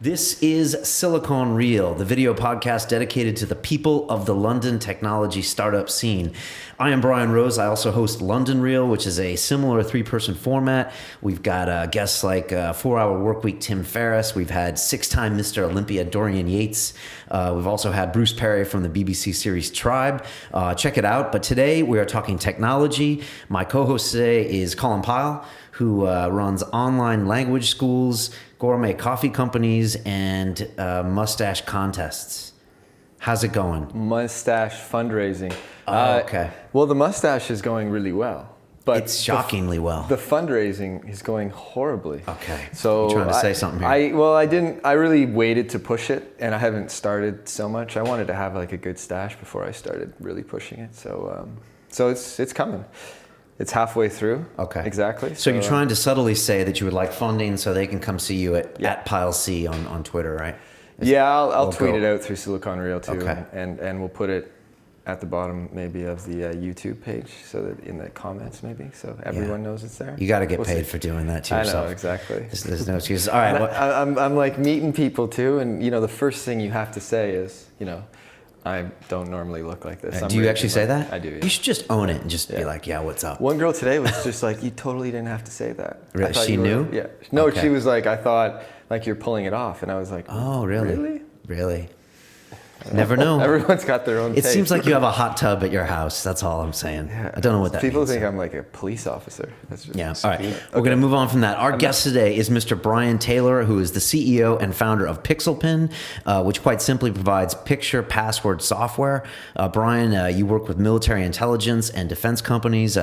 This is Silicon Reel, the video podcast dedicated to the people of the London technology startup scene. I am Brian Rose. I also host London Reel, which is a similar three-person format. We've got guests like 4-Hour Workweek Tim Ferriss. We've had 6-time Mr. Olympia Dorian Yates. We've also had Bruce Perry from the BBC series Tribe. Check it out. But today we are talking technology. My co-host today is Colin Pyle, who runs online language schools, gourmet coffee companies, and mustache contests. How's it going? Mustache fundraising. Okay. Well, the mustache is going really well. But it's shockingly well. The fundraising is going horribly. Okay. So you're trying to say something here. I really waited to push it, and I haven't started so much. I wanted to have like a good stash before I started really pushing it. So it's coming. It's halfway through. Okay. Exactly. So you're trying to subtly say that you would like funding so they can come see you at PileC on Twitter, right? I'll tweet it out through Silicon Reel too. Okay. And we'll put it at the bottom maybe of the YouTube page, so that in the comments maybe, so everyone knows it's there. You got to get paid for doing that to yourself. I know, exactly. There's no excuses. All right. I'm like meeting people too, and the first thing you have to say is, I don't normally look like this. Do you actually say that? I do. Yeah. You should just own it and just be like, yeah, what's up? One girl today was just like, you totally didn't have to say that. Really? She knew? Yeah. No, Okay. She was like, I thought like you're pulling it off, and I was like, oh, really? Really? Never know. Everyone's got their own It take. seems like you have a hot tub at your house. That's all I'm saying. Yeah. I don't know what that People means. think I'm like a police officer. That's just Yeah. All right. We're going to move on from that. Our guest today is Mr. Brian Taylor, who is the CEO and founder of PixelPin, which quite simply provides picture password software. Brian, you work with military intelligence and defense companies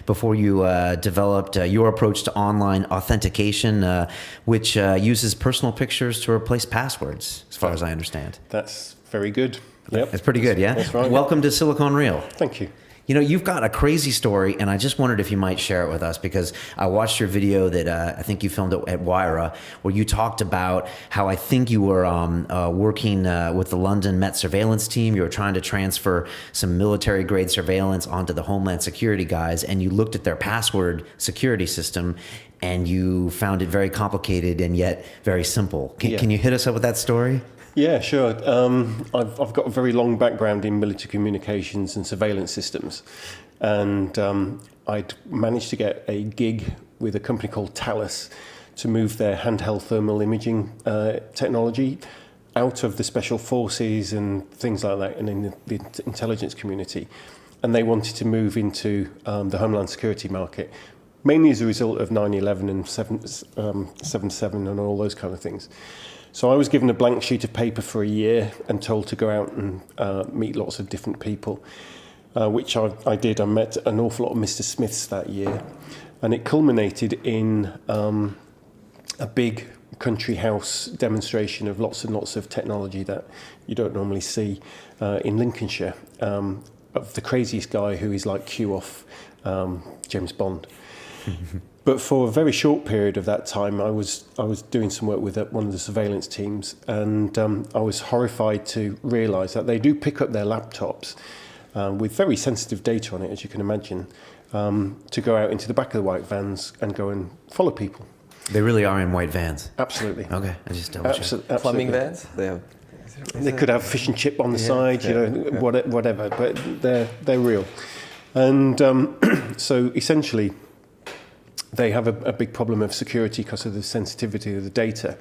before you developed your approach to online authentication, which uses personal pictures to replace passwords, as far as I understand. That's very good. Yep. It's pretty good, yeah? That's right. Welcome to Silicon Reel. Thank you. You've got a crazy story, and I just wondered if you might share it with us, because I watched your video that I think you filmed at Wyra, where you talked about how I think you were working with the London Met surveillance team. You were trying to transfer some military-grade surveillance onto the Homeland Security guys, and you looked at their password security system, and you found it very complicated and yet very simple. Can you hit us up with that story? Yeah, sure. I've got a very long background in military communications and surveillance systems, and I'd managed to get a gig with a company called Thales to move their handheld thermal imaging technology out of the special forces and things like that, and in the intelligence community. And they wanted to move into the Homeland Security market, mainly as a result of 9/11 and 7/7 and all those kind of things. So I was given a blank sheet of paper for a year and told to go out and meet lots of different people, which I did. I met an awful lot of Mr. Smiths that year, and it culminated in a big country house demonstration of lots and lots of technology that you don't normally see in Lincolnshire, of the craziest guy who is like Q off James Bond. But for a very short period of that time, I was doing some work with one of the surveillance teams, and I was horrified to realise that they do pick up their laptops with very sensitive data on it, as you can imagine, to go out into the back of the white vans and go and follow people. They really are in white vans. Absolutely. Okay, I just double check. Plumbing vans. They could have fish and chip on the side, whatever, but they're real. And so essentially, they have a big problem of security because of the sensitivity of the data.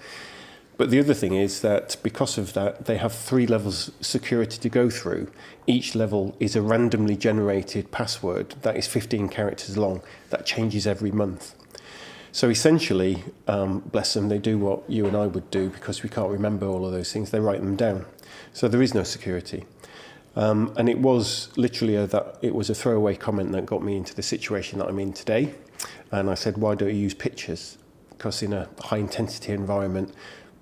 But the other thing is that because of that, they have 3 levels of security to go through. Each level is a randomly generated password that is 15 characters long, that changes every month. So essentially, bless them, they do what you and I would do, because we can't remember all of those things. They write them down. So there is no security. And it was literally it was a throwaway comment that got me into the situation that I'm in today. And I said, why don't you use pictures? Because in a high-intensity environment,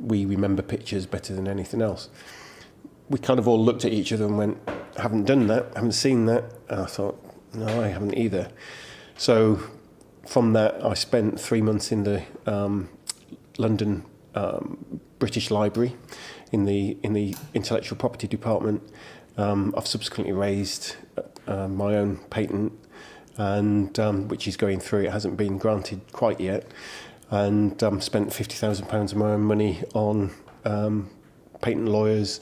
we remember pictures better than anything else. We kind of all looked at each other and went, haven't done that, haven't seen that. And I thought, no, I haven't either. So from that, I spent 3 months in the London British Library in the intellectual property department. I've subsequently raised my own patent, and which is going through. It hasn't been granted quite yet, and spent £50,000 of my own money on patent lawyers.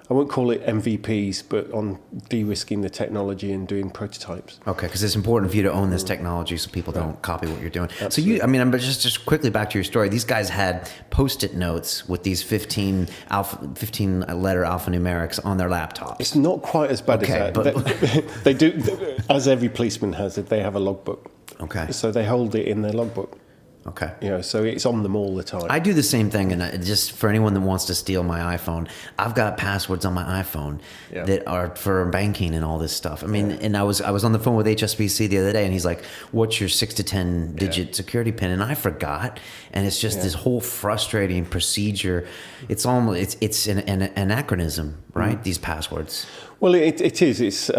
I won't call it MVPs, but on de-risking the technology and doing prototypes. Okay, because it's important for you to own this technology so people don't copy what you're doing. Absolutely. So but just quickly back to your story. These guys had Post-it notes with these 15 letter alphanumerics on their laptops. It's not quite as bad as that. But They do, as every policeman has it, they have a logbook. Okay. So they hold it in their logbook. Okay. So it's on them all the time. I do the same thing, and just for anyone that wants to steal my iPhone, I've got passwords on my iPhone that are for banking and all this stuff. I mean, and I was on the phone with HSBC the other day, and he's like, "What's your 6 to 10 digit security pin?" And I forgot, and it's just this whole frustrating procedure. It's almost it's an anachronism, right? These passwords. Well, it is. It's.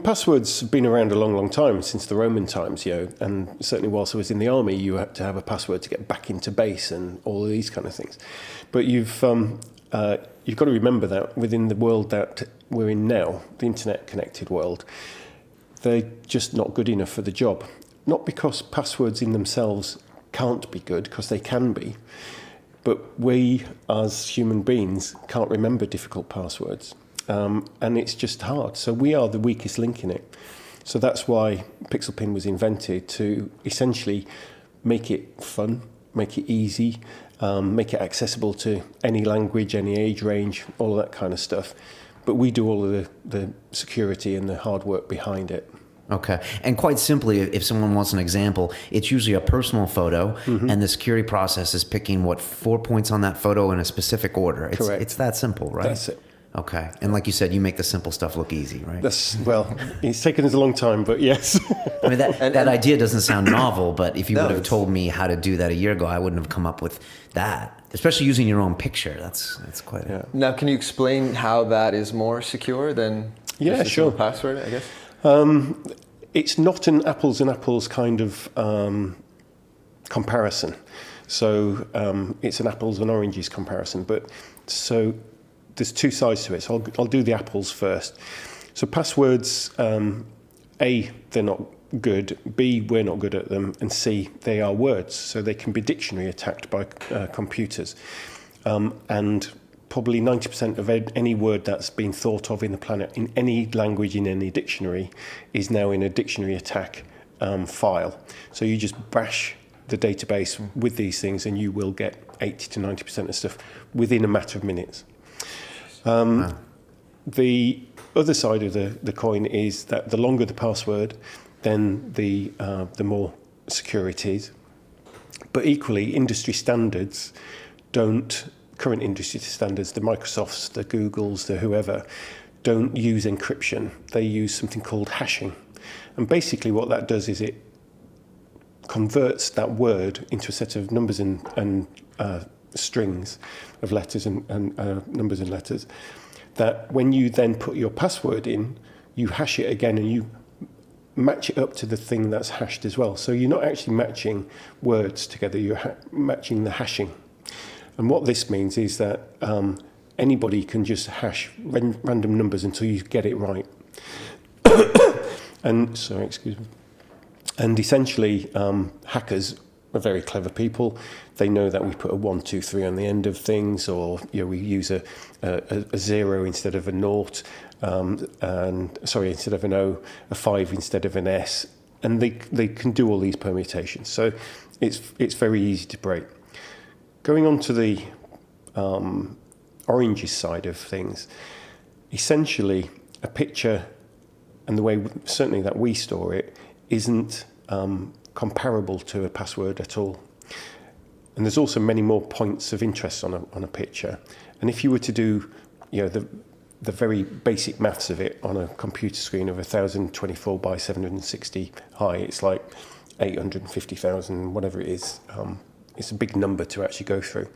Passwords have been around a long, long time, since the Roman times, and certainly whilst I was in the army, you had to have a password to get back into base and all of these kind of things. But you've got to remember that within the world that we're in now, the internet-connected world, they're just not good enough for the job. Not because passwords in themselves can't be good, because they can be, but we as human beings can't remember difficult passwords. And it's just hard. So we are the weakest link in it. So that's why PixelPin was invented, to essentially make it fun, make it easy, make it accessible to any language, any age range, all of that kind of stuff. But we do all of the security and the hard work behind it. Okay. And quite simply, if someone wants an example, it's usually a personal photo, and the security process is picking 4 points on that photo in a specific order. Correct. It's that simple, right? That's it. Okay. And like you said, you make the simple stuff look easy, right? It's taken us a long time, but yes. I mean, that idea doesn't sound novel, but if you would have told me how to do that a year ago, I wouldn't have come up with that. Especially using your own picture. That's quite... Yeah. Now, can you explain how that is more secure than just a sure. simple password, I guess? It's not an apples and apples kind of comparison. So it's an apples and oranges comparison. But so there's two sides to it. So I'll do the apples first. So passwords, A, they're not good. B, we're not good at them. And C, they are words. So they can be dictionary attacked by computers. And probably 90% of any word that's been thought of in the planet, in any language, in any dictionary, is now in a dictionary attack file. So you just bash the database with these things and you will get 80 to 90% of stuff within a matter of minutes. The other side of the coin is that the longer the password, then the more secure it is. But equally, industry standards current industry standards, the Microsofts, the Googles, the whoever, don't use encryption. They use something called hashing. And basically what that does is it converts that word into a set of numbers and strings of letters and numbers and letters, that when you then put your password in, you hash it again and you match it up to the thing that's hashed as well. So you're not actually matching words together, you're matching the hashing. And what this means is that anybody can just hash random numbers until you get it right. And essentially, hackers are very clever people. They know that we put a 1, 2, 3 on the end of things, or we use a 0 instead of a naught, instead of an O, a 5 instead of an S, and they can do all these permutations. So it's very easy to break. Going on to the oranges side of things, essentially a picture and the way certainly that we store it isn't comparable to a password at all. And there's also many more points of interest on a picture. And if you were to do the very basic maths of it on a computer screen of 1024 by 760 high, it's like 850,000, whatever it is. It's a big number to actually go through.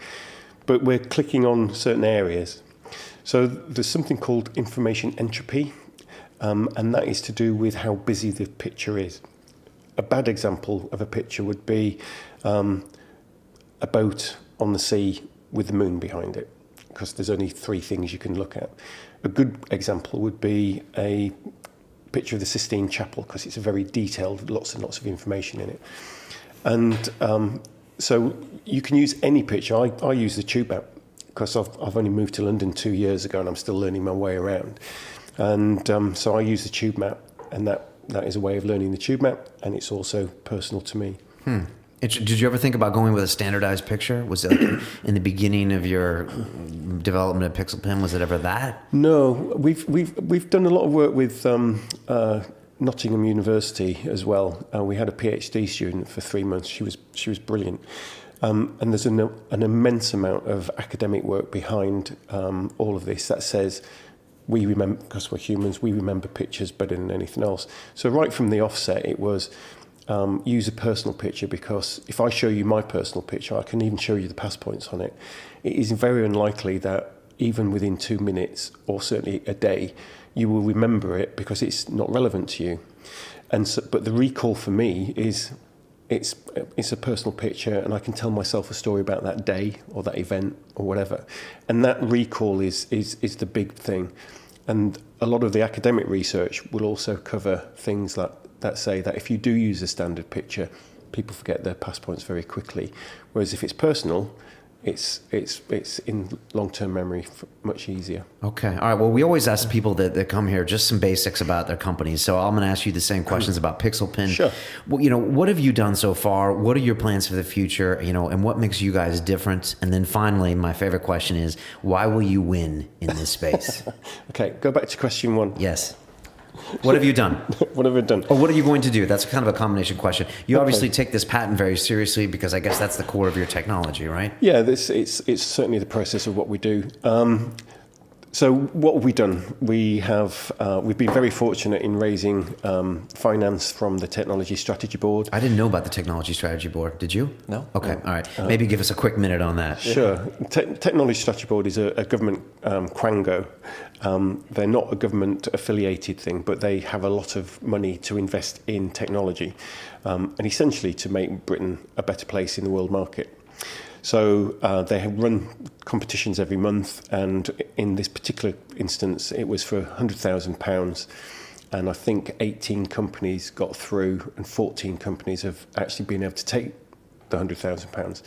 But we're clicking on certain areas. So there's something called information entropy, and that is to do with how busy the picture is. A bad example of a picture would be a boat on the sea with the moon behind it, because there's only 3 things you can look at. A good example would be a picture of the Sistine Chapel, because it's a very detailed, lots and lots of information in it. And so you can use any picture. I use the Tube app, because I've only moved to London 2 years ago and I'm still learning my way around. And so I use the tube map, and that is a way of learning the tube map, and it's also personal to me. Did you ever think about going with a standardized picture? Was it like in the beginning of your development of PixelPin? Was it ever that? No, we've done a lot of work with Nottingham University as well. We had a PhD student for 3 months. She was brilliant, and there's an immense amount of academic work behind all of this that says we remember, because we're humans, we remember pictures better than anything else. So right from the offset, it was use a personal picture, because if I show you my personal picture, I can even show you the pass points on it. It is very unlikely that even within 2 minutes, or certainly a day, you will remember it because it's not relevant to you. And so, but the recall for me is it's a personal picture, and I can tell myself a story about that day or that event or whatever. And that recall is the big thing. And a lot of the academic research will also cover things that say that if you do use a standard picture, people forget their pass points very quickly. Whereas if it's personal, it's in long-term memory much easier. Okay. All right. Well, we always ask people that come here just some basics about their companies. So I'm going to ask you the same questions about PixelPin. Sure. Well, what have you done so far? What are your plans for the future? And what makes you guys different? And then finally, my favorite question is, why will you win in this space? Okay. Go back to question 1. Yes. What have you done? What have I done? Or what are you going to do? That's kind of a combination question. You obviously take this patent very seriously, because I guess that's the core of your technology, right? Yeah, it's certainly the process of what we do. So what have we done? We've been very fortunate in raising finance from the Technology Strategy Board. I didn't know about the Technology Strategy Board. Did you? No. Okay. All right. Maybe give us a quick minute on that. Sure. Technology Strategy Board is a government quango. They're not a government affiliated thing, but they have a lot of money to invest in technology, and essentially to make Britain a better place in the world market. So they have run competitions every month, and in this particular instance, it was for £100,000, and I think 18 companies got through, and 14 companies have actually been able to take the £100,000.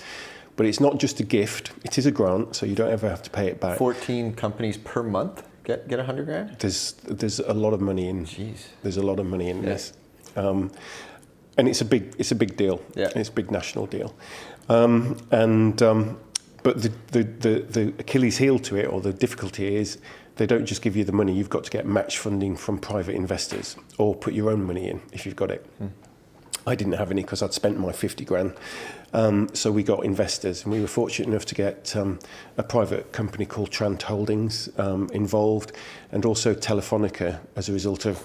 But it's not just a gift; it is a grant, so you don't ever have to pay it back. 14 companies per month get $100,000. There's a lot of money in. Jeez. There's a lot of money in this, and it's a big deal. Yeah. It's a big national deal. But the Achilles heel to it, or the difficulty, is they don't just give you the money. You've got to get match funding from private investors, or put your own money in if you've got it. I didn't have any because I'd spent my 50 grand. So we got investors, and we were fortunate enough to get a private company called Trant Holdings involved, and also Telefonica as a result of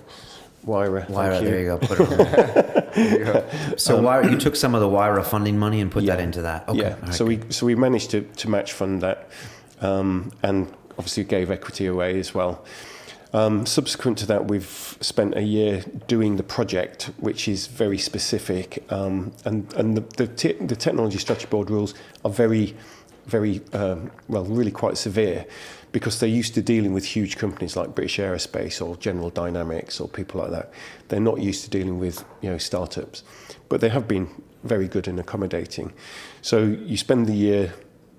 Wyra. There you go. Put it on there. So Wyra, you took some of the Wyra funding money and put that into that. Okay. Yeah. Right, So we managed to match fund that, and obviously gave equity away as well. Subsequent to that, we've spent a year doing the project, which is very specific, and the Technology Strategy Board rules are very, very really quite severe, because they're used to dealing with huge companies like British Aerospace or General Dynamics or people like that. They're not used to dealing with startups, but they have been very good in accommodating. So you spend the year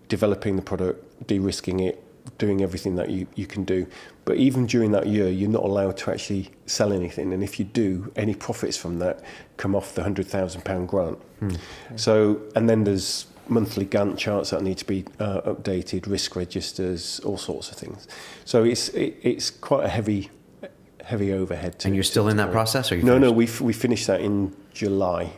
developing the product, de-risking it, doing everything that you can do. But even during that year, you're not allowed to actually sell anything. And if you do, any profits from that come off the £100,000 grant. So, and then there's monthly Gantt charts that need to be updated, risk registers, all sorts of things. So it's quite a heavy overhead. and you're still in that process, or you? No, we finished that in July.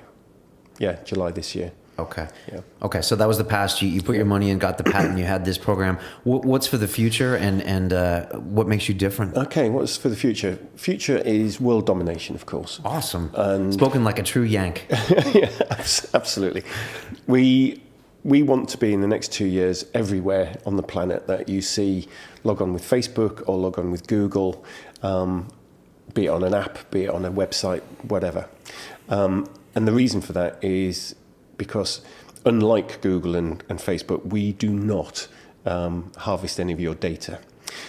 Yeah, July this year. Okay. Yeah. Okay. So that was the past. You put your money in, got the patent. You had this program. What's for the future, and what makes you different? Okay, what's for the future? Future is world domination, of course. Awesome. And Spoken like a true Yank. yeah, absolutely. We want to be in the next 2 years everywhere on the planet that you see. Log on with Facebook or log on with Google, be it on an app, be it on a website, whatever. And the reason for that is because, unlike Google and Facebook, we do not harvest any of your data.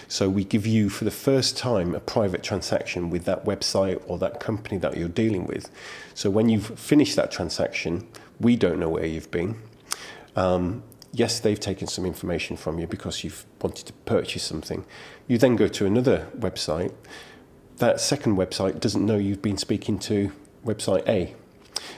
So we give you, for the first time, a private transaction with that website or that company that you're dealing with. So when you've finished that transaction, we don't know where you've been. yes, they've taken some information from you because you've wanted to purchase something. You then go to another website. That second website doesn't know you've been speaking to website A.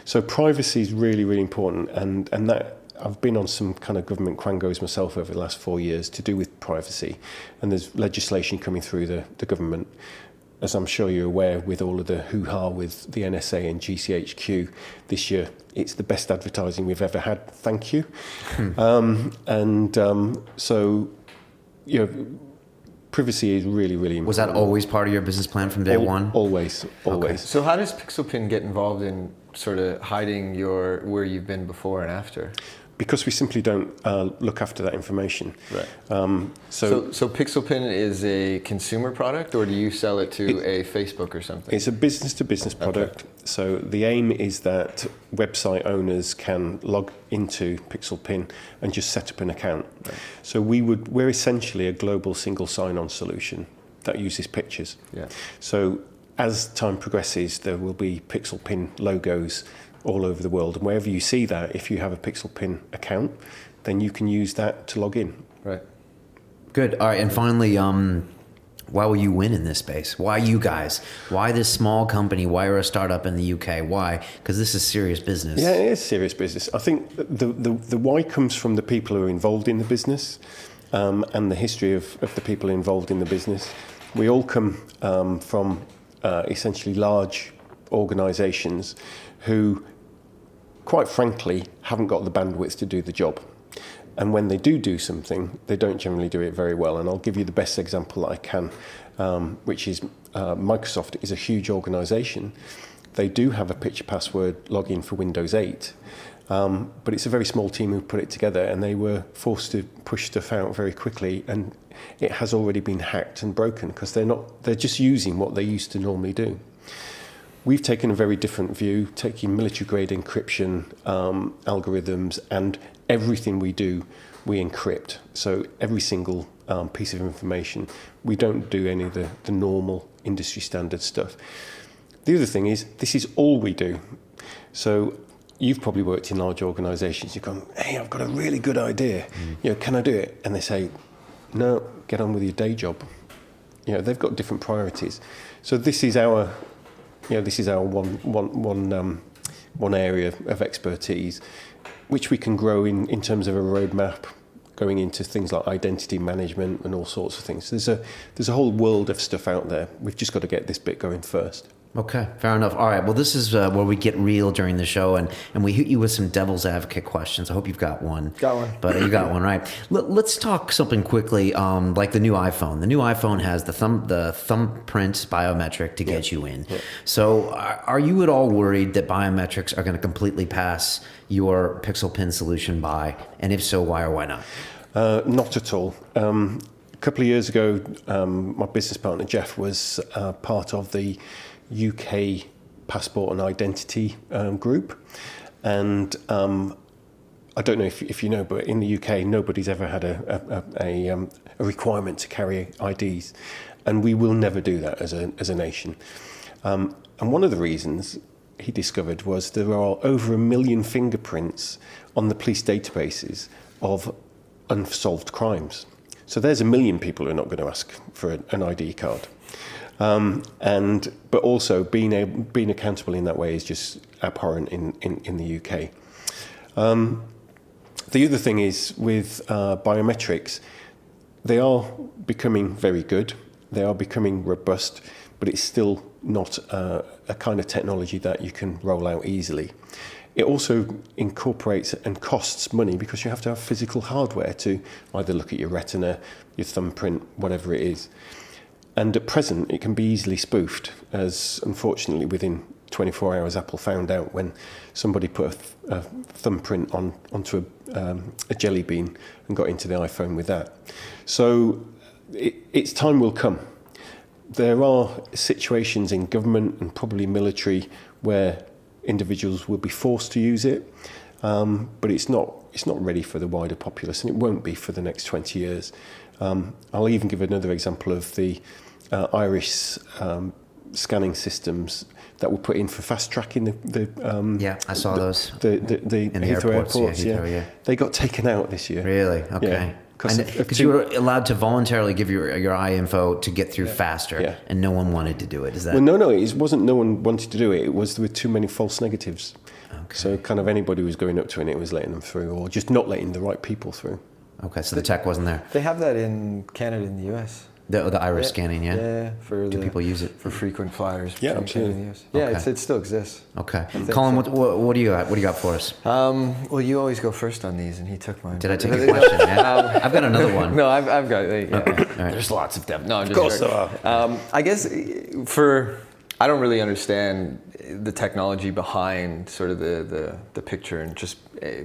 So privacy is really, really important, and that I've been on some kind of government quangos myself over the last 4 years to do with privacy, and there's legislation coming through the government. As I'm sure you're aware, with all of the hoo-ha with the NSA and GCHQ this year, it's the best advertising we've ever had. Thank you. So, you know, privacy is really, really important. Was that always part of your business plan from day one? Always. Okay. So how does PixelPin get involved in sort of hiding where you've been before and after? Because we simply don't look after that information. Right. So PixelPin is a consumer product, or do you sell it to a Facebook or something? it's a business-to-business product. Okay. So the aim is that website owners can log into PixelPin and just set up an account. Right. So we're essentially a global single sign-on solution that uses pictures. Yeah. So as time progresses, there will be PixelPin logos all over the world, and wherever you see that, if you have a PixelPin account, then you can use that to log in. Right. Good. All right, and finally, why will you win in this space? Why you guys? Why this small company? Why are a startup in the UK? Why? Because this is serious business. Yeah, it is serious business. I think the why comes from the people who are involved in the business, and the history of the people involved in the business. We all come from essentially large organisations who, quite frankly, haven't got the bandwidth to do the job. And when they do something, they don't generally do it very well. And I'll give you the best example that I can, which is Microsoft is a huge organisation. They do have a picture password login for Windows 8, but it's a very small team who put it together, and they were forced to push stuff out very quickly, and it has already been hacked and broken because they're just using what they used to normally do. We've taken a very different view, taking military-grade encryption algorithms, and everything we do, we encrypt. So every single piece of information, we don't do any of the normal industry standard stuff. The other thing is, this is all we do. So you've probably worked in large organisations. You've gone, hey, I've got a really good idea. You know, can I do it? And they say, no, get on with your day job. You know, they've got different priorities. So this is our one area of expertise, which we can grow in terms of a roadmap, going into things like identity management and all sorts of things. There's a whole world of stuff out there. We've just got to get this bit going first. Okay, fair enough. All right, well, this is where we get real during the show, and we hit you with some devil's advocate questions. I hope you've got one. Got one. But you got one, right? Let's talk something quickly, like the new iPhone. The new iPhone has the thumbprint biometric to get you in. Yeah. So are you at all worried that biometrics are going to completely pass your PixelPin solution by? And if so, why or why not? Not at all. A couple of years ago, my business partner, Jeff, was part of the UK passport and identity group, and I don't know if you know, but in the UK nobody's ever had a requirement to carry IDs, and we will never do that as a nation. And one of the reasons he discovered was there are over 1 million fingerprints on the police databases of unsolved crimes. So there's 1 million people who are not going to ask for an ID card. But also being accountable in that way is just abhorrent in the UK. The other thing is with biometrics, they are becoming very good. They are becoming robust, but it's still not a kind of technology that you can roll out easily. It also incorporates and costs money because you have to have physical hardware to either look at your retina, your thumbprint, whatever it is. And at present, it can be easily spoofed, as unfortunately within 24 hours, Apple found out when somebody put a thumbprint onto a jelly bean and got into the iPhone with that. So its time will come. There are situations in government and probably military where individuals will be forced to use it, but it's not ready for the wider populace, and it won't be for the next 20 years. I'll even give another example of the Irish scanning systems that were put in for fast tracking Yeah, I saw those. the In the Heathrow airports, yeah, Heathrow, yeah. They got taken out this year. Really? Okay. Yeah. Because you were allowed to voluntarily give your eye info to get through faster, Yeah. and no one wanted to do it. Is that? Well, no, it wasn't. No one wanted to do it. It was there were too many false negatives. Okay. So kind of anybody who was going up to it, it was letting them through, or just not letting the right people through. Okay, so the tech wasn't there. They have that in Canada and the US. The iris scanning, yeah. Yeah, Do people use it for frequent flyers? Yeah, between Canada and the US. Yeah, Okay. it still exists. Okay, think Colin, so. what do you got? What do you got for us? Well, you always go first on these, and he took mine. Did I take a question? Yeah? I've got another one. No, I've got. Yeah. Okay, all right. There's lots of depth. No, I'm Of just course joking. there are. I guess I don't really understand the technology behind sort of the picture and just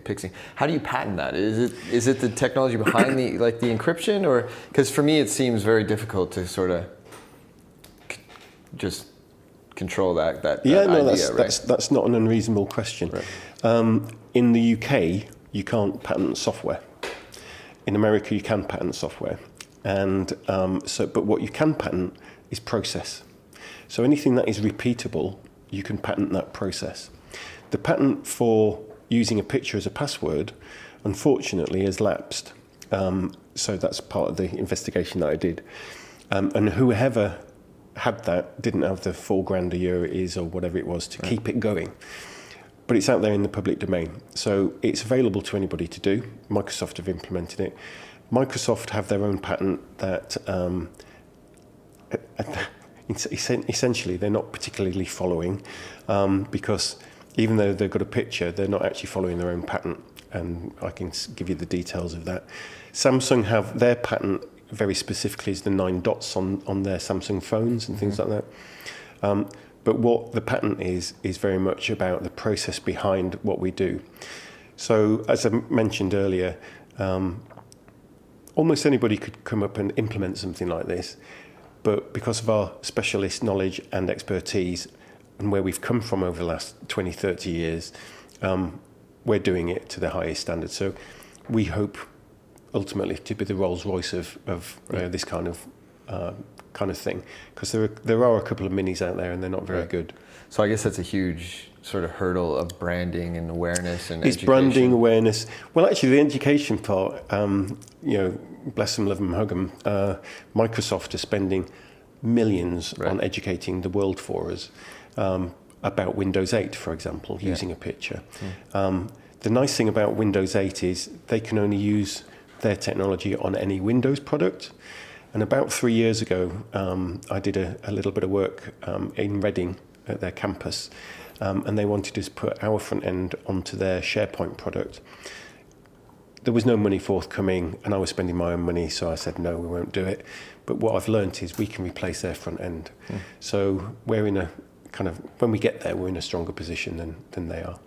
pixing. How do you patent that? Is it the technology behind the encryption, or because for me it seems very difficult to sort of just control that Yeah, no, idea, that's not an unreasonable question. Right. In the UK, you can't patent software. In America, you can patent software, and but what you can patent is process. So anything that is repeatable, you can patent that process. The patent for using a picture as a password, unfortunately, has lapsed. So that's part of the investigation that I did. And whoever had that didn't have the $4,000 a year it is, or whatever it was, to keep it going. But it's out there in the public domain. So it's available to anybody to do. Microsoft have implemented it. Microsoft have their own patent that essentially they're not particularly following, because even though they've got a picture, they're not actually following their own patent. And I can give you the details of that. Samsung have their patent very specifically is the 9 dots on their Samsung phones and things like that. But what the patent is very much about the process behind what we do. So as I mentioned earlier, almost anybody could come up and implement something like this. But because of our specialist knowledge and expertise and where we've come from over the last 20, 30 years, we're doing it to the highest standard. So we hope ultimately to be the Rolls Royce of this kind of thing, because there are a couple of minis out there and they're not very good. So I guess that's a huge sort of hurdle of branding and awareness and it's education. branding awareness. Well, actually, the education part, bless them, love them, hug them. Microsoft are spending millions on educating the world for us about Windows 8, for example, using a picture. The nice thing about Windows 8 is they can only use their technology on any Windows product. And about 3 years ago, I did a little bit of work in Reading at their campus, and they wanted us to put our front end onto their SharePoint product. There was no money forthcoming, and I was spending my own money, so I said, no, we won't do it. But what I've learned is we can replace their front end. So we're in a when we get there, we're in a stronger position than they are.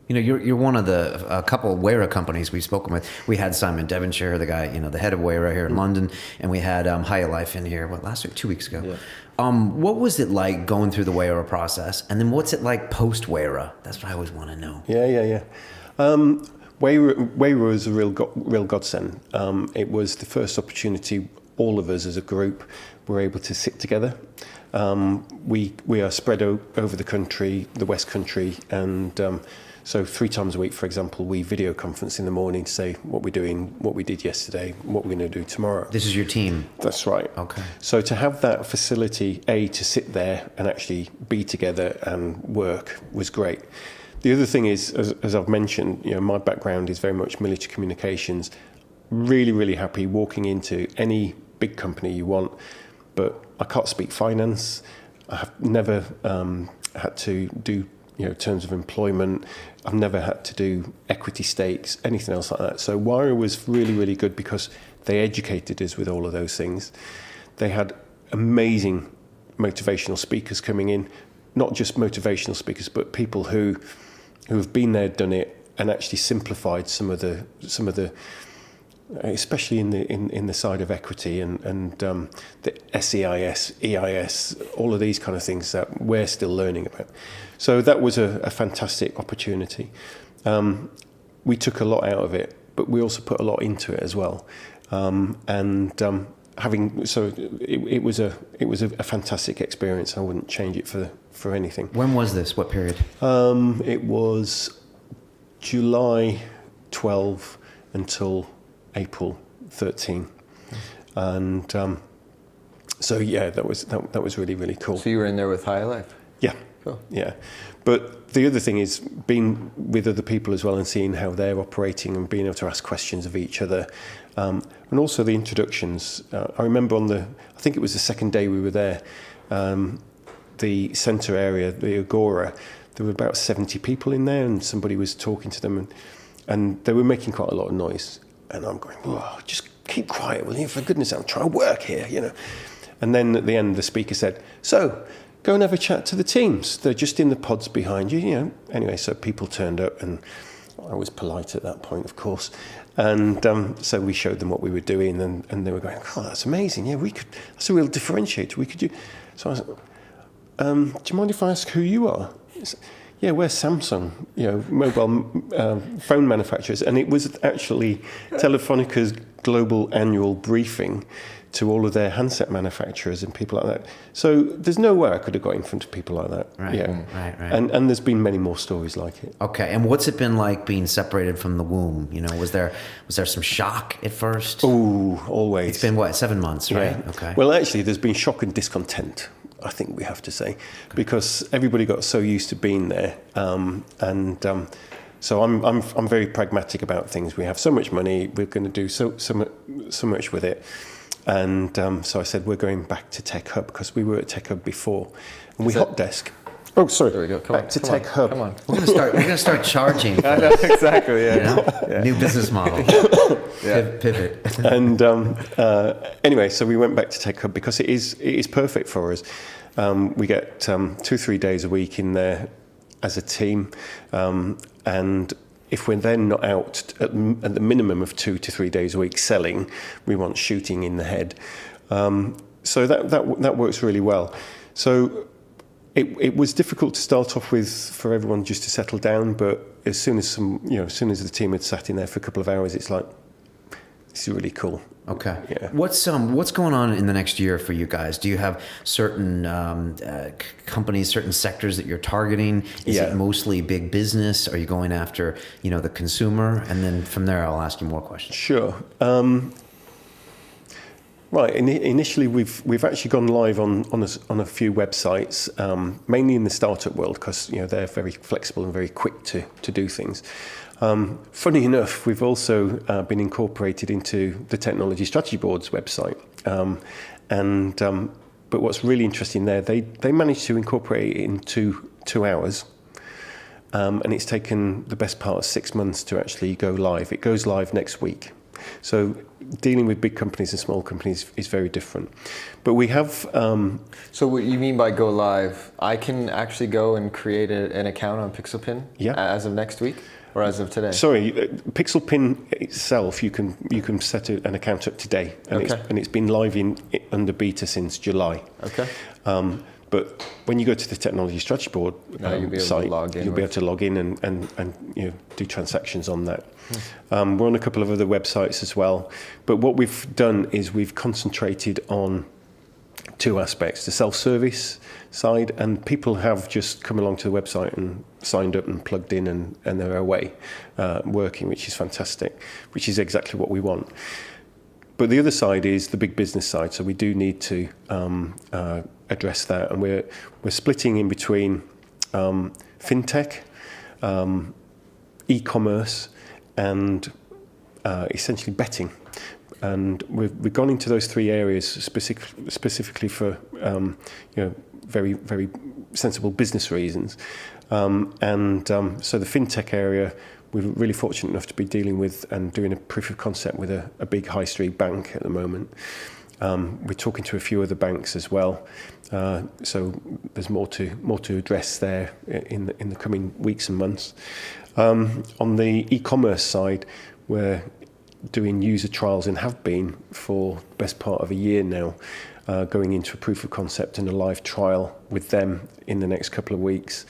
You know, you're one of a couple of Wayra companies we've spoken with. We had Simon Devonshire, the guy, the head of Wayra here in London, and we had High Life in here, last week, 2 weeks ago. Yeah. What was it like going through the Wayra process, and then what's it like post Wayra? That's what I always want to know. Yeah. Wayra was a real godsend. It was the first opportunity all of us as a group were able to sit together. We are spread over the country, the West Country, and so 3 times a week, for example, we video conference in the morning to say what we're doing, what we did yesterday, what we're going to do tomorrow. This is your team? That's right. Okay. So to have that facility, to sit there and actually be together and work was great. The other thing is, as I've mentioned, my background is very much military communications. Really, really happy walking into any big company you want, but I can't speak finance. I have never had to do terms of employment. I've never had to do equity stakes, anything else like that. So Wayra was really, really good because they educated us with all of those things. They had amazing motivational speakers coming in, not just motivational speakers, but people who have been there, done it, and actually simplified some of the especially in the side of equity and the SEIS, EIS, all of these kind of things that we're still learning about. So that was a fantastic opportunity. We took a lot out of it, but we also put a lot into it as well. it was a fantastic experience. I wouldn't change it for anything. When was this? What period? It was July 12 until April 13, and so yeah, that was really, really cool. So you were in there with High Life. Yeah. Cool. Yeah. But the other thing is being with other people as well and seeing how they're operating and being able to ask questions of each other. And also the introductions. I remember I think it was the second day we were there, the centre area, the Agora, there were about 70 people in there and somebody was talking to them and they were making quite a lot of noise. And I'm going, whoa, just keep quiet, will you? For goodness sake, I'm trying to work here, you know. And then at the end, the speaker said, so, go and have a chat to the teams. They're just in the pods behind you, you know. Anyway, so people turned up and I was polite at that point, of course. And so we showed them what we were doing and they were going, oh, that's amazing. Yeah, that's a real differentiator. We could do. So I was like, do you mind if I ask who you are? Yeah, we're Samsung, you know, mobile phone manufacturers. And it was actually Telefonica's global annual briefing to all of their handset manufacturers and people like that. So there's no way I could have got in front of people like that. Right, yeah. right. And there's been many more stories like it. Okay, and what's it been like being separated from the womb? You know, was there some shock at first? Oh, always. It's been, what, 7 months, right? Yeah. Okay. Well, actually, there's been shock and discontent, I think we have to say, because everybody got so used to being there. So I'm very pragmatic about things. We have so much money, we're going to do so much with it. And so I said, we're going back to Tech Hub because we were at Tech Hub before. And we hot desk. Oh, sorry. There we go. Back to Tech Hub. Come on. We're gonna start charging. I know, exactly. Yeah. You know? Yeah. New business model. Yeah. Pivot. And anyway, so we went back to Tech Hub because it is perfect for us. We get 2-3 days a week in there as a team, and if we're then not out at the minimum of 2 to 3 days a week selling, we want shooting in the head. So that works really well. So it was difficult to start off with for everyone just to settle down, but as soon as the team had sat in there for a couple of hours, it's like, this is really cool. Okay. Yeah. What's going on in the next year for you guys? Do you have certain companies, certain sectors that you're targeting? Is it mostly big business? Are you going after the consumer? And then from there, I'll ask you more questions. Sure. Right. Initially, we've actually gone live on a few websites, mainly in the startup world because they're very flexible and very quick to do things. Funny enough, we've also been incorporated into the Technology Strategy Board's website. But what's really interesting there, they managed to incorporate it in two hours. And it's taken the best part of 6 months to actually go live. It goes live next week. So dealing with big companies and small companies is very different. But we have... So what you mean by go live, I can actually go and create an account on PixelPin as of next week? Or as of today? Sorry, PixelPin itself, you can set an account up today, and it's been live under beta since July. Okay. But when you go to the Technology Strategy Board site, you'll be able to log in and do transactions on that. We're on a couple of other websites as well. But what we've done is we've concentrated on two aspects: the self-service side, and people have just come along to the website and signed up and plugged in and they're away working, which is fantastic, which is exactly what we want. But the other side is the big business side, so we do need to address that, and we're splitting in between fintech, e-commerce, and essentially betting. And we've gone into those three areas specifically for very, very sensible business reasons. So the fintech area, we're really fortunate enough to be dealing with and doing a proof of concept with a big high street bank at the moment. We're talking to a few other banks as well. So there's more to address there in the coming weeks and months. On the e-commerce side, we're doing user trials and have been for the best part of a year now, going into a proof of concept and a live trial with them in the next couple of weeks.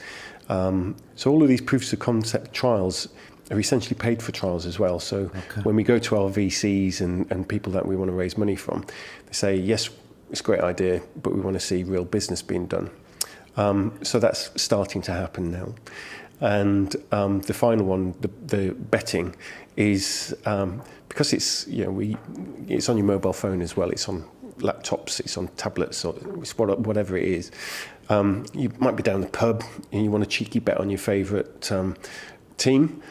So all of these proofs of concept trials are essentially paid for trials as well. So when we go to our VCs and people that we want to raise money from, they say, yes, it's a great idea, but we want to see real business being done. So that's starting to happen now. And the final one, the betting, is because it's it's on your mobile phone as well. It's on laptops, it's on tablets, or it's whatever it is. You might be down the pub and you want a cheeky bet on your favourite team.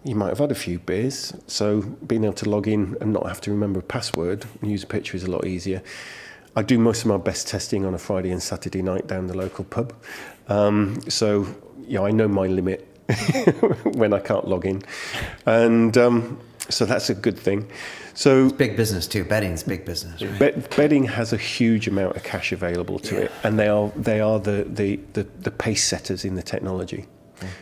You might have had a few beers, so being able to log in and not have to remember a password and use a picture is a lot easier. I do most of my best testing on a Friday and Saturday night down the local pub. So I know my limit when I can't log in. And so that's a good thing. So it's big business too. Betting's big business. Right? Betting has a huge amount of cash available to it, and they are the pace setters in the technology.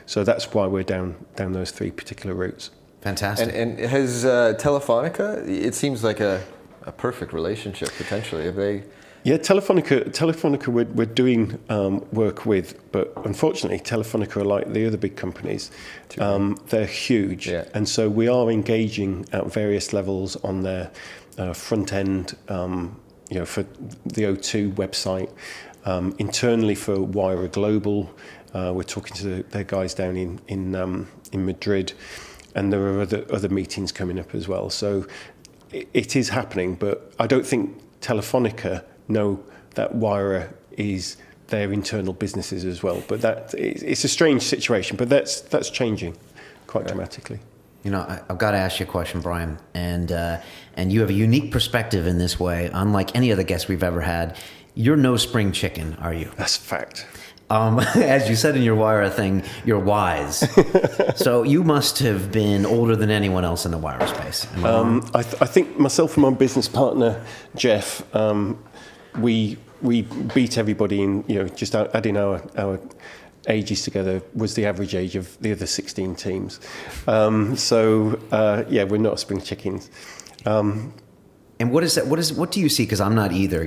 So that's why we're down those three particular routes. Fantastic. And has Telefonica? It seems like a perfect relationship potentially. Have they? Yeah, Telefonica we're doing work with, but unfortunately Telefonica are like the other big companies. They're huge, and so we are engaging at various levels on their front end, for the O2 website, internally for Wire Global. We're talking to their guys down in Madrid, and there are other meetings coming up as well. So it is happening, but I don't think Telefonica know that Wire is their internal businesses as well. But it's a strange situation, but that's changing quite dramatically. I've got to ask you a question, Brian, and you have a unique perspective in this way, unlike any other guest we've ever had. You're no spring chicken, are you? That's a fact. As you said in your Wire thing, you're wise. So you must have been older than anyone else in the wire space. I think myself and my business partner, Jeff, we beat everybody in, just adding our ages together was the average age of the other 16 teams. We're not spring chickens. And what do you see? Because I'm not either,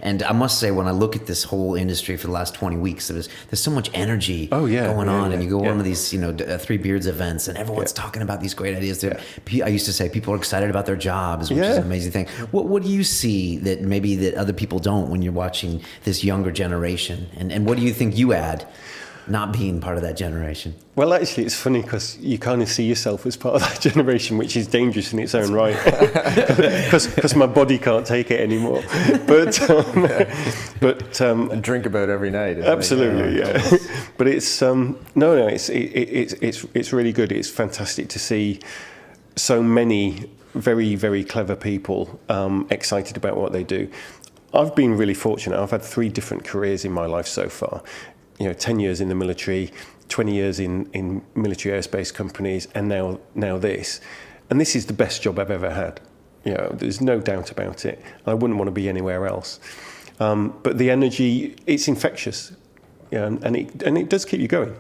and I must say, when I look at this whole industry for the last 20 weeks, there's so much energy going on, and you go on to these, Three Beards events, and everyone's talking about these great ideas. I used to say people are excited about their jobs, which is an amazing thing. What do you see that other people don't when you're watching this younger generation? And what do you think you add, not being part of that generation? Well, actually, it's funny because you kind of see yourself as part of that generation, which is dangerous in its own right, because my body can't take it anymore. But I drink about every night. Absolutely, But it's it's really good. It's fantastic to see so many very, very clever people excited about what they do. I've been really fortunate. I've had 3 different careers in my life so far. 10 years in the military, 20 years in military aerospace companies, and now this. And this is the best job I've ever had. There's no doubt about it. I wouldn't want to be anywhere else. But the energy, it's infectious. And it does keep you going.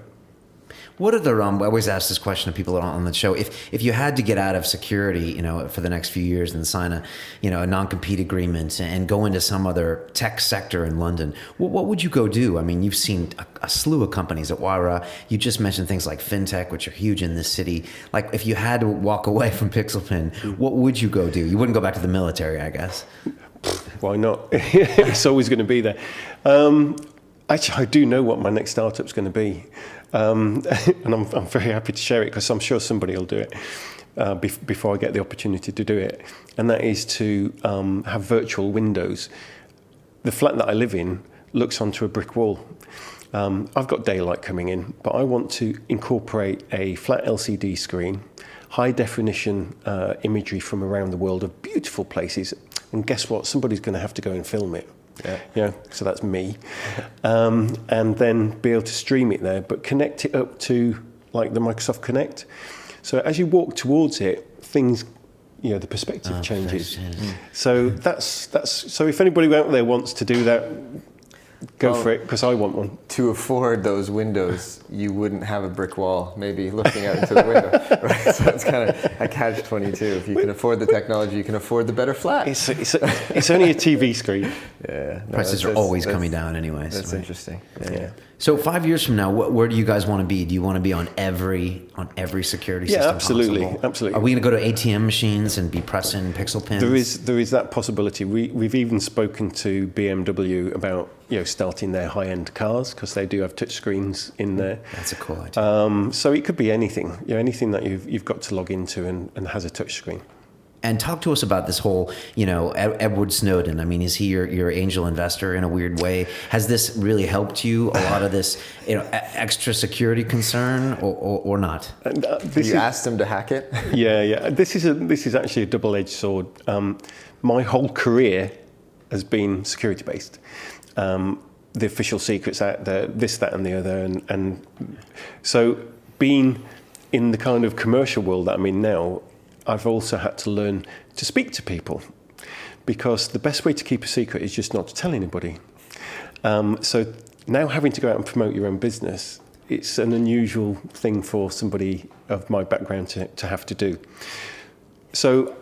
What are the I always ask this question to people on the show. If you had to get out of security, for the next few years and sign a non-compete agreement and go into some other tech sector in London, what would you go do? I mean, you've seen a slew of companies at Wire. You just mentioned things like fintech, which are huge in this city. Like, if you had to walk away from PixelPin, what would you go do? You wouldn't go back to the military, I guess. Why not? It's always going to be there. Actually, I do know what my next startup's going to be. And I'm very happy to share it because I'm sure somebody will do it before I get the opportunity to do it. And that is to have virtual windows. The flat that I live in looks onto a brick wall. I've got daylight coming in, but I want to incorporate a flat LCD screen, high definition imagery from around the world of beautiful places. And guess what? Somebody's going to have to go and film it. So that's me, and then be able to stream it there, but connect it up to like the Microsoft Connect. So as you walk towards it, things, the perspective changes. So that's so if anybody out there wants to do that, go for it, because I want one. To afford those windows, you wouldn't have a brick wall, maybe looking out into the window. Right? So it's kind of a catch-22. If you can afford the technology, you can afford the better flat. It's only a TV screen. Yeah, no, Prices are always coming down anyways. That's right? interesting. Yeah. So 5 years from now, where do you guys want to be? Do you want to be on every security system? Yeah, absolutely, possible? absolutely. Are we going to go to ATM machines and be pressing PixelPins? There is that possibility. We've even spoken to BMW about starting their high-end cars because they do have touchscreens in there. That's a cool idea. So it could be anything, anything that you've got to log into and has a touchscreen. And talk to us about this whole, Edward Snowden. I mean, is he your angel investor in a weird way? Has this really helped you? A lot of this, extra security concern, or not? You asked him to hack it? Yeah. This is actually a double-edged sword. My whole career has been security based. The Official Secrets Act, this, that, and the other, and so being in the kind of commercial world that I'm in now, I've also had to learn to speak to people because the best way to keep a secret is just not to tell anybody. So now having to go out and promote your own business, it's an unusual thing for somebody of my background to have to do. So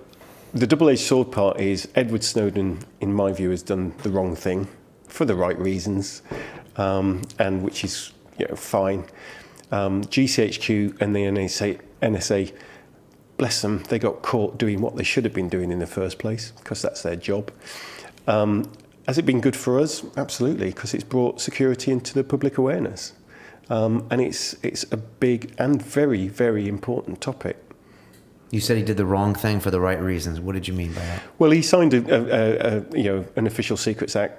the double-edged sword part is Edward Snowden, in my view, has done the wrong thing for the right reasons, and which is fine. GCHQ and the NSA, bless them, they got caught doing what they should have been doing in the first place because that's their job. Has it been good for us? Absolutely, because it's brought security into the public awareness. And it's a big and very, very important topic. You said he did the wrong thing for the right reasons. What did you mean by that? Well, he signed an Official Secrets Act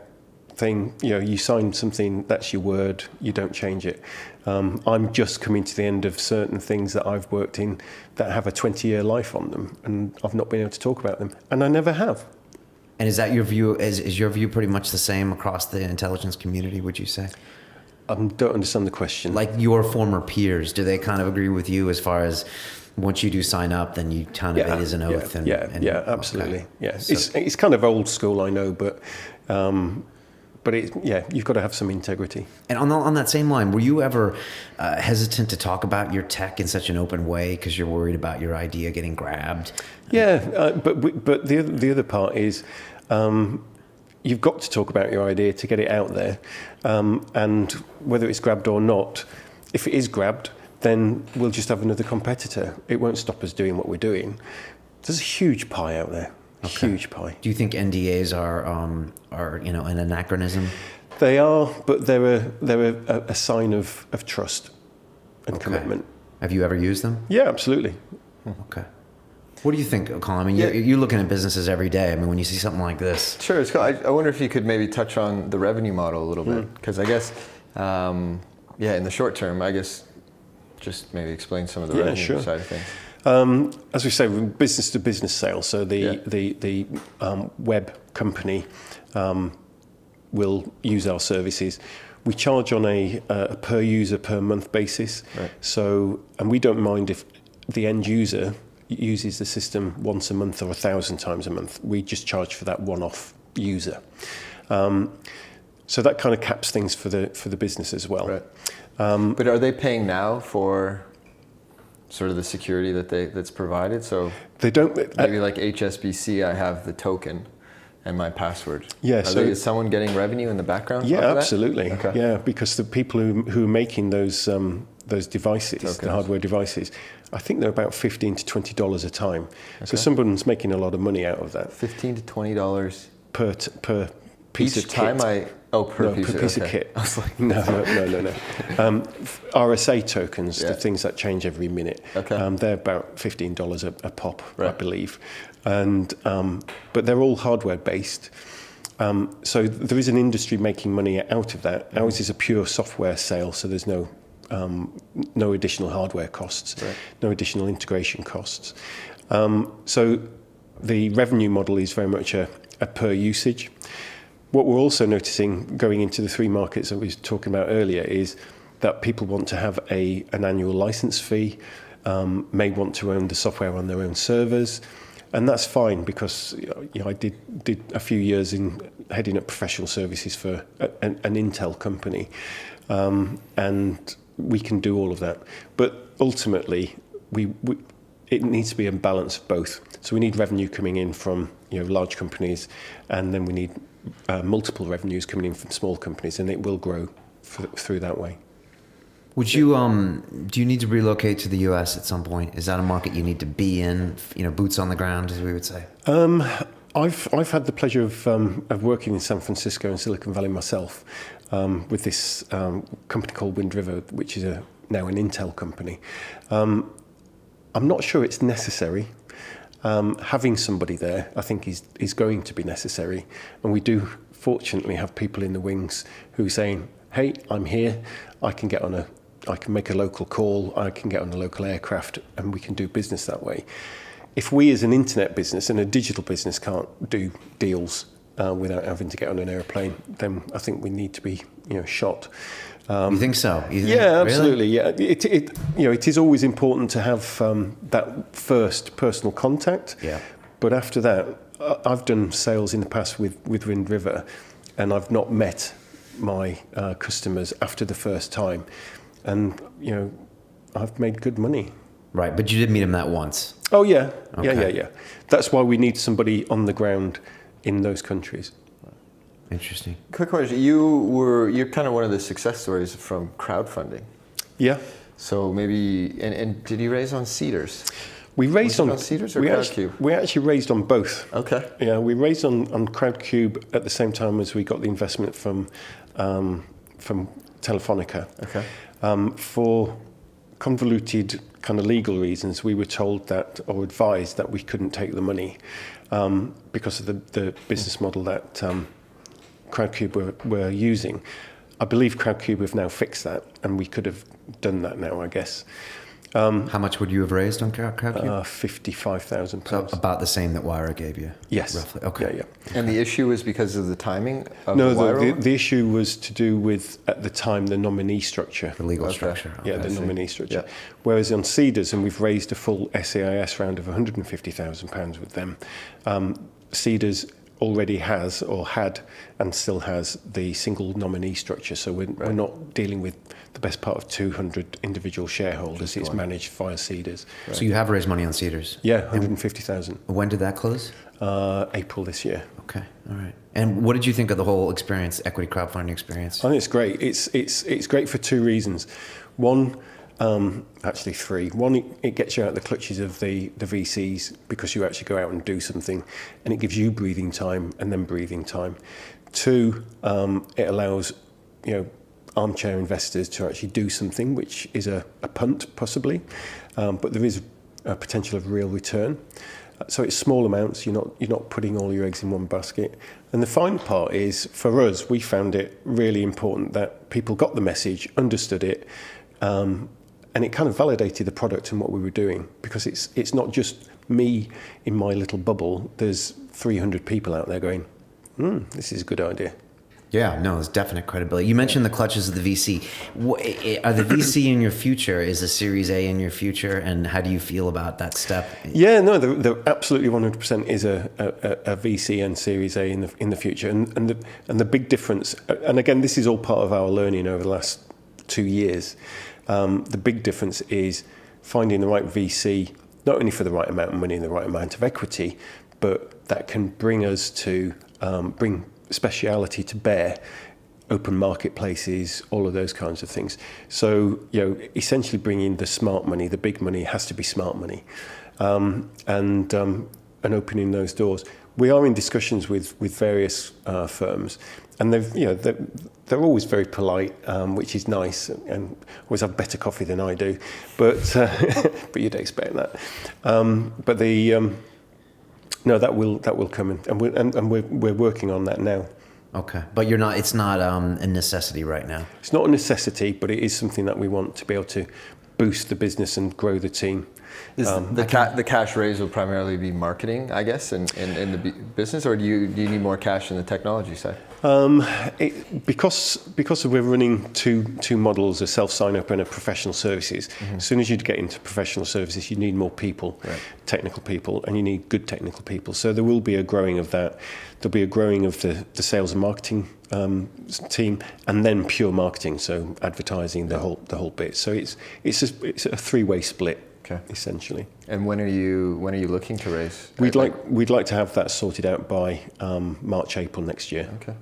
thing. You sign something, that's your word, you don't change it. I'm just coming to the end of certain things that I've worked in that have a 20-year life on them, and I've not been able to talk about them, and I never have. And is that your view? Is your view pretty much the same across the intelligence community, would you say? I don't understand the question. Like your former peers, do they kind of agree with you as far as once you do sign up, then you kind of, it is an oath? Absolutely. Okay. Yeah, So, it's kind of old school, I know, but you've got to have some integrity. and on that same line, were you ever hesitant to talk about your tech in such an open way because you're worried about your idea getting grabbed? Yeah, but the other part is you've got to talk about your idea to get it out there, and whether it's grabbed or not, if it is grabbed, then we'll just have another competitor. It won't stop us doing what we're doing. There's a huge pie out there. Okay. Huge pie. Do you think NDAs are an anachronism? They are, but they're a sign of trust and commitment. Have you ever used them? Yeah, absolutely. Okay. What do you think, Colin? I mean, you're looking at businesses every day. I mean, when you see something like this. Sure. I wonder if you could maybe touch on the revenue model a little bit, because I guess, in the short term, I guess, just maybe explain some of the revenue side of things. As we say, business to business sales. So the web company will use our services. We charge on a per user per month basis. Right. So, and we don't mind if the end user uses the system once a month or 1,000 times a month. We just charge for that one-off user. So that kind of caps things for the business as well. Right. But are they paying now for sort of the security that's provided? So they don't. Maybe like HSBC, I have the token and my password. Yeah. Is someone getting revenue in the background? Yeah, off of absolutely. That? Okay. Yeah, because the people who are making those devices, Tokens. the hardware devices, I think they're about $15 to $20 a time. Okay. So someone's making a lot of money out of that. $15 to $20 per piece each of time kit. per piece of kit. I was like, No. RSA tokens, the things that change every minute. Okay. They're about $15 a pop, right. I believe, and but they're all hardware based. So there is an industry making money out of that. Ours is a pure software sale, so there's no additional hardware costs, right. no additional integration costs. So the revenue model is very much a per usage. What we're also noticing going into the three markets that we were talking about earlier is that people want to have an annual license fee, may want to own the software on their own servers, and that's fine because I did a few years in heading up professional services for an Intel company, and we can do all of that. But ultimately, it needs to be a balance of both. So we need revenue coming in from large companies, and then we need multiple revenues coming in from small companies, and it will grow through that way. Would you do you need to relocate to the U.S. at some point? Is that a market you need to be in? Boots on the ground, as we would say. I've had the pleasure of working in San Francisco and Silicon Valley myself with this company called Wind River, which is now an Intel company. I'm not sure it's necessary. Having somebody there, I think, is going to be necessary, and we do fortunately have people in the wings who are saying, "Hey, I'm here. I can make a local call. I can get on a local aircraft, and we can do business that way." If we as an internet business and a digital business can't do deals without having to get on an airplane, then I think we need to be shot. You think so? Yeah, absolutely. Really? Yeah, it is always important to have that first personal contact. Yeah. But after that, I've done sales in the past with Wind River, and I've not met my customers after the first time, and I've made good money. Right, but you did meet him that once. Oh yeah, Okay. yeah. That's why we need somebody on the ground in those countries. Interesting. Quick question: you're kind of one of the success stories from crowdfunding. Yeah. So maybe and did you raise on Seedrs? We raised on Seedrs or Crowdcube? We actually raised on both. Okay. Yeah, we raised on Crowdcube at the same time as we got the investment from Telefonica. Okay. For convoluted kind of legal reasons, we were told that, or advised that we couldn't take the money because of the business model that Crowdcube were using. I believe Crowdcube have now fixed that, and we could have done that now, I guess. How much would you have raised on Crowdcube? £55,000. So about the same that Wyra gave you? Yes. Roughly. Okay. Yeah. And the issue was because of the timing of No, the the issue was to do with, at the time, the nominee structure. The legal Okay. structure. Yeah, Okay. the nominee structure. Yeah. Whereas on Seedrs, and we've raised a full SAIS round of £150,000 with them, Seedrs already has, or had, and still has, the single nominee structure. So we're not dealing with the best part of 200 individual shareholders. It's managed via Seedrs. So you have raised money on Seedrs? Yeah, 150,000. When did that close? April this year. Okay, all right. And what did you think of the whole experience, equity crowdfunding experience? I think it's great. It's great for two reasons. One, actually three. One, it gets you out of the clutches of the VCs because you actually go out and do something, and it gives you breathing time and then breathing time. Two, it allows armchair investors to actually do something, which is a punt possibly, but there is a potential of real return. So it's small amounts. You're not putting all your eggs in one basket. And the final part is, for us, we found it really important that people got the message, understood it, and it kind of validated the product and what we were doing, because it's not just me in my little bubble. There's 300 people out there going, this is a good idea. Yeah, no, there's definite credibility. You mentioned the clutches of the VC. Are the VC in your future? Is the Series A in your future? And how do you feel about that step? Yeah, no, there absolutely 100% is a VC and Series A in the future. And the big difference, and again, this is all part of our learning over the last 2 years. The big difference is finding the right VC, not only for the right amount of money and the right amount of equity, but that can bring us to bring speciality to bear, open marketplaces, all of those kinds of things. So, essentially bringing the smart money, the big money has to be smart money, and opening those doors. We are in discussions with various firms, and they're always very polite, which is nice, and always have better coffee than I do, but but you'd expect that. But no, that will come, and we're working on that now. Okay, but you're not. It's not a necessity right now. It's not a necessity, but it is something that we want to be able to boost the business and grow the team. Is the cash raise will primarily be marketing, I guess, in the business, or do you need more cash in the technology side? Because we're running two models, a self-sign-up and a professional services. Mm-hmm. As soon as you get into professional services, you need more people, right. Technical people, and you need good technical people. So there will be a growing of that. There'll be a growing of the sales and marketing team, and then pure marketing, so advertising, the whole bit. So it's a three-way split. Okay. essentially. And when are you looking to raise? We'd like to have that sorted out by March, April next year. Okay.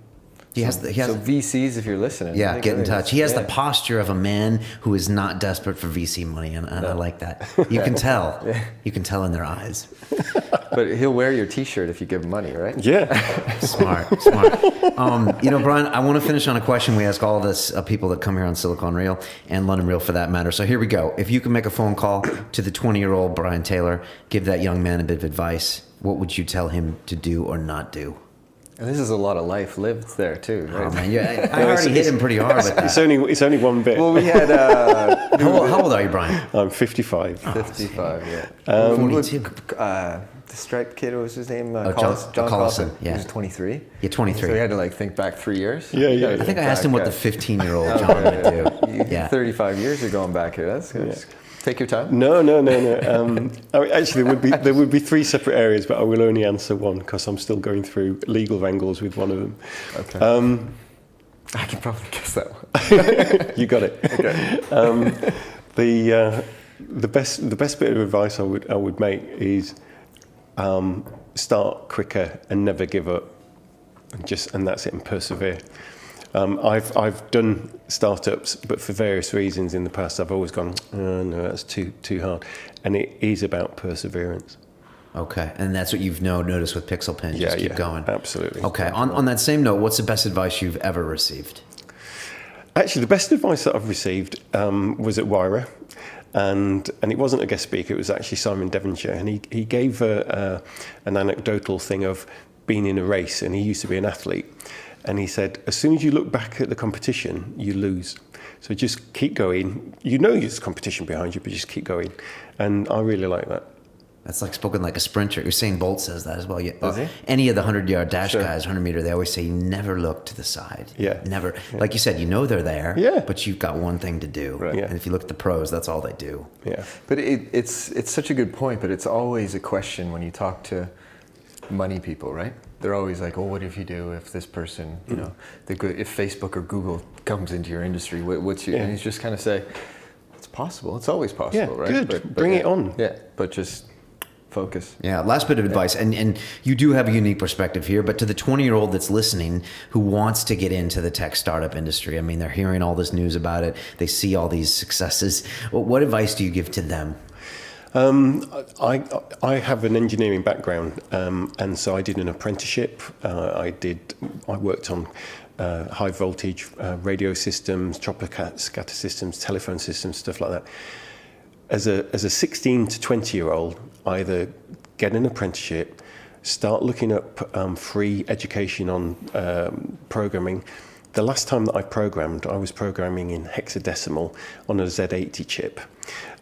He has So VCs, if you're listening, yeah, think get in of it. touch. He has the Yeah. posture of a man who is not desperate for VC money, and I like that. You can tell. You can tell in their eyes. But he'll wear your T-shirt if you give him money, right? Yeah. Smart. Brian, I want to finish on a question we ask all of this people that come here on Silicon Reel and London Reel for that matter. So here we go. If you can make a phone call to the 20-year-old Brian Taylor, give that young man a bit of advice, what would you tell him to do or not do? And this is a lot of life lived there too, right? Oh man, yeah, I already hit him pretty hard with that. It's only one bit. Well, we had How old are you, Brian? I'm 55. 55, yeah. 42. The striped kid, what was his name? John John Collison, yeah. He was 23. Yeah, 23. So we had to think back 3 years. Yeah. I think I asked him what the 15-year-old John would do. Yeah. 35 years are going back here. That's good. Yeah. Take your time. No. Actually, there would be 3 separate areas, but I will only answer one because I'm still going through legal wrangles with one of them. Okay. I can probably guess that one. You got it. Okay. The best bit of advice I would make is start quicker and never give up, and that's it, and persevere. I've done startups, but for various reasons in the past, I've always gone, oh, no, that's too hard. And it is about perseverance. Okay, and that's what you've noticed with PixelPin. Just keep going. Absolutely. Okay, on that same note, what's the best advice you've ever received? Actually, the best advice that I've received was at Wyra. And it wasn't a guest speaker, it was actually Simon Devonshire. And he gave an anecdotal thing of being in a race, and he used to be an athlete. And he said, as soon as you look back at the competition, you lose. So just keep going. You know there's competition behind you, but just keep going. And I really like that. That's like spoken like a sprinter. Usain Bolt says that as well. Does he? Any of the 100-yard dash Sure. guys, 100-meter, they always say never look to the side. Yeah. Never. Like you said, you know they're there, Yeah. but you've got one thing to do. Right. Yeah. And if you look at the pros, that's all they do. Yeah. But it's such a good point, but it's always a question when you talk to money people, right? They're always like, oh, what if you do if this person, if Facebook or Google comes into your industry, what's your, and you just kind of say, it's possible. It's always possible, right? Good. But Bring it on. Yeah, but just focus. Yeah, last bit of advice, and you do have a unique perspective here, but to the 20-year-old that's listening who wants to get into the tech startup industry, I mean, they're hearing all this news about it, they see all these successes. What advice do you give to them? I have an engineering background, and so I did an apprenticeship. I worked on high voltage radio systems, chopper scatter systems, telephone systems, stuff like that. As a 16 to 20-year-old, either get an apprenticeship, start looking up free education on programming. The last time that I programmed, I was programming in hexadecimal on a Z80 chip.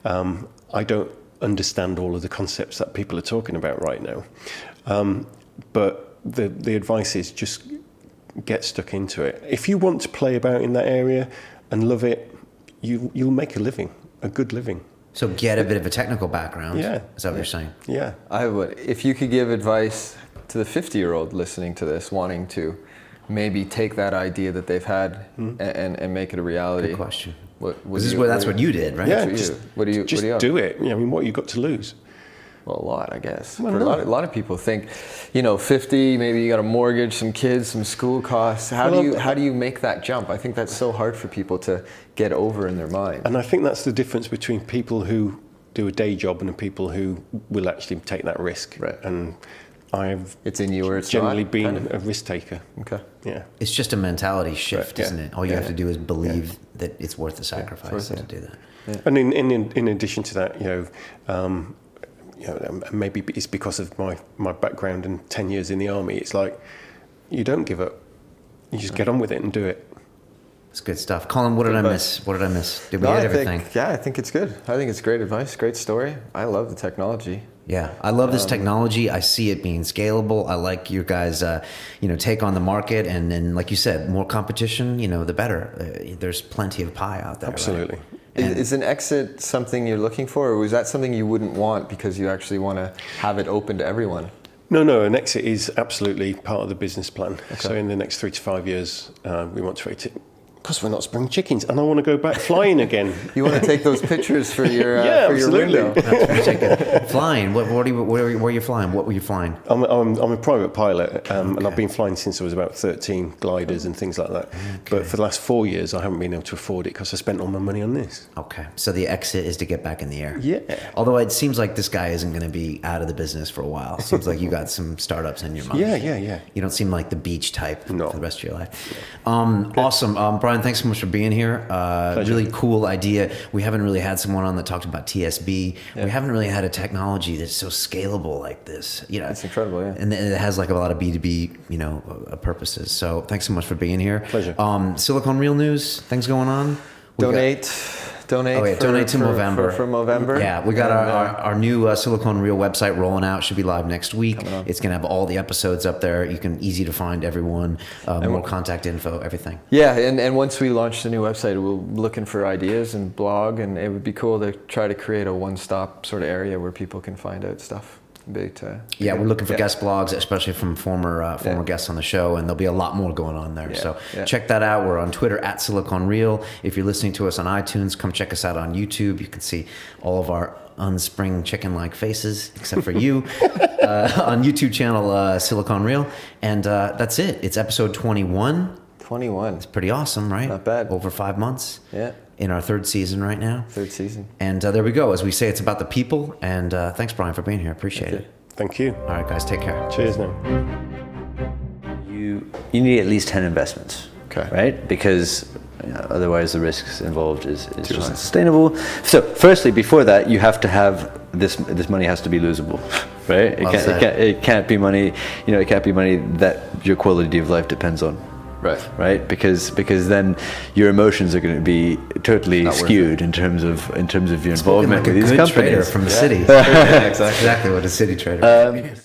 I don't understand all of the concepts that people are talking about right now. But the advice is just get stuck into it. If you want to play about in that area and love it, you'll make a living, a good living. So get a bit of a technical background. Yeah. Is that what you're saying? Yeah. If you could give advice to the 50-year-old listening to this, wanting to maybe take that idea that they've had and make it a reality. Good question. That's what you did, right? Yeah, What do you do it. I mean, what you got to lose? Well, a lot, I guess. Well, For no. a lot of people think, 50, maybe you got a mortgage, some kids, some school costs. How do you make that jump? I think that's so hard for people to get over in their mind. And I think that's the difference between people who do a day job and the people who will actually take that risk. Right. And I've It's in you or it's generally not, been kind of. a risk taker. Okay. Yeah. It's just a mentality shift, Right, yeah. isn't it? All you Yeah. have to do is believe that it's worth the sacrifice to do that. And in addition to that, maybe it's because of my background and 10 years in the army. It's like you don't give up. You just get on with it and do it. It's good stuff. Colin, what did I miss? What did I miss? Did we hit everything? I think it's good. I think it's great advice, great story. I love the technology. Yeah, I love this technology. I see it being scalable. I like your guys, take on the market, and then, like you said, more competition. The better. There's plenty of pie out there. Absolutely. Right? Is an exit something you're looking for, or was that something you wouldn't want because you actually want to have it open to everyone? No, an exit is absolutely part of the business plan. Okay. So in the next 3 to 5 years, we want to because we're not spring chickens, and I want to go back flying again. You want to take those pictures for your Yeah, for your absolutely. window. Flying. Where are you flying? What were you flying? I'm a private pilot, and I've been flying since I was about 13, gliders and things like that. Okay. But for the last 4 years, I haven't been able to afford it because I spent all my money on this. Okay. So the exit is to get back in the air. Yeah. Although it seems like this guy isn't going to be out of the business for a while. It seems like you got some startups in your mind. Yeah. You don't seem like the beach type No. for the rest of your life. Awesome. Brian, thanks so much for being here. Really cool idea. We haven't really had someone on that talked about TSB. Yeah. We haven't really had a technology that's so scalable like this. You know, it's incredible, yeah. And it has like a lot of B2B, purposes. So thanks so much for being here. Pleasure. Silicon Reel News, things going on? Donate to Movember. For Movember. Yeah, we got our new Silicon Reel website rolling out. Should be live next week. It's going to have all the episodes up there. You can easy to find everyone, more contact info, everything. Yeah, and once we launch the new website, we're looking for ideas and blog, and it would be cool to try to create a one-stop sort of area where people can find out stuff. We're looking for guest blogs, especially from former guests on the show, and there'll be a lot more going on there. So check that out. We're on Twitter at Silicon Reel. If you're listening to us on iTunes, come check us out on YouTube. You can see all of our unspring chicken-like faces, except for you, on YouTube channel Silicon Reel. And that's it. It's episode 21. 21. It's pretty awesome, right? Not bad. Over 5 months. Yeah. In our third season right now. Third season. And there we go. As we say, it's about the people. And thanks, Brian, for being here. Appreciate it. Thank you. All right, guys, take care. Cheers now. You need at least 10 investments. Okay. Right? Because otherwise the risks involved is just not sustainable. So firstly, before that, you have to have this money has to be losable, right? It can't be money, it can't be money that your quality of life depends on. Right, because then your emotions are going to be totally skewed in terms of your involvement with these companies. Trader from the city. Yeah, exactly. Exactly what a city trader.